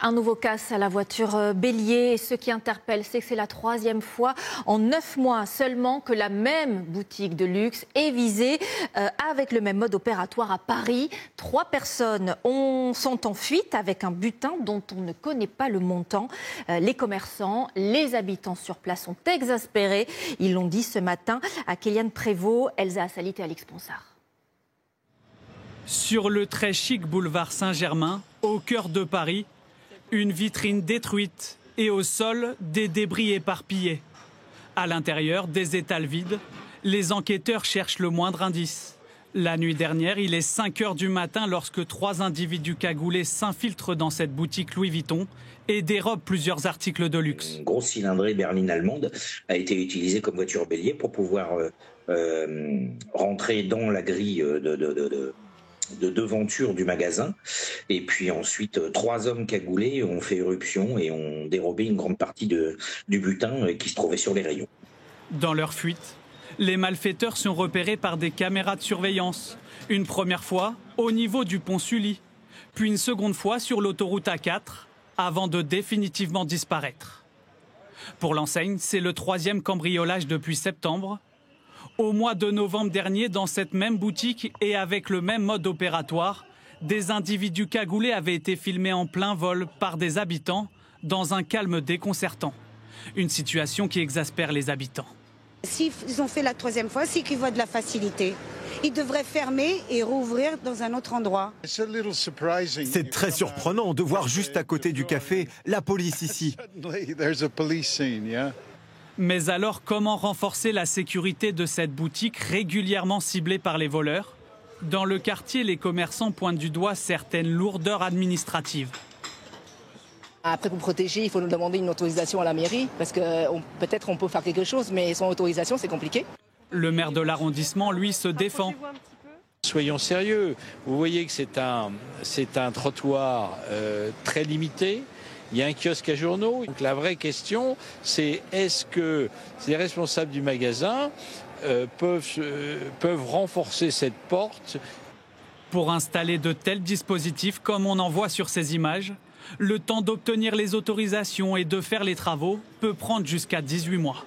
Un nouveau casse à la voiture bélier. Et ce qui interpelle, c'est que c'est la troisième fois en 9 mois seulement que la même boutique de luxe est visée avec le même mode opératoire à Paris. 3 personnes sont en fuite avec un butin dont on ne connaît pas le montant. Les commerçants, les habitants sur place sont exaspérés. Ils l'ont dit ce matin à Kéliane Prévost, Elsa Assalit et Alix Ponsard. Sur le très chic boulevard Saint-Germain, au cœur de Paris, une vitrine détruite et au sol, des débris éparpillés. À l'intérieur, des étals vides. Les enquêteurs cherchent le moindre indice. La nuit dernière, il est 5 h du matin lorsque 3 individus cagoulés s'infiltrent dans cette boutique Louis Vuitton et dérobent plusieurs articles de luxe. Une grosse cylindrée berline allemande a été utilisée comme voiture bélier pour pouvoir rentrer dans la grille de devanture du magasin. Et puis ensuite, 3 hommes cagoulés ont fait éruption et ont dérobé une grande partie du butin qui se trouvait sur les rayons. Dans leur fuite, les malfaiteurs sont repérés par des caméras de surveillance. Une première fois au niveau du pont Sully, puis une seconde fois sur l'autoroute A4, avant de définitivement disparaître. Pour l'enseigne, c'est le 3e cambriolage depuis septembre. Au mois de novembre dernier, dans cette même boutique et avec le même mode opératoire, des individus cagoulés avaient été filmés en plein vol par des habitants dans un calme déconcertant. Une situation qui exaspère les habitants. S'ils ont fait la 3e fois, c'est qu'ils voient de la facilité. Ils devraient fermer et rouvrir dans un autre endroit. C'est très surprenant de voir juste à côté du café la police ici. Mais alors, comment renforcer la sécurité de cette boutique régulièrement ciblée par les voleurs? Dans le quartier, les commerçants pointent du doigt certaines lourdeurs administratives. Après, pour protéger, il faut nous demander une autorisation à la mairie, parce que peut-être on peut faire quelque chose, mais sans autorisation, c'est compliqué. Le maire de l'arrondissement, lui, se défend. Soyons sérieux. Vous voyez que c'est un trottoir très limité. Il y a un kiosque à journaux. Donc la vraie question, c'est est-ce que les responsables du magasin peuvent renforcer cette porte? Pour installer de tels dispositifs, comme on en voit sur ces images, le temps d'obtenir les autorisations et de faire les travaux peut prendre jusqu'à 18 mois.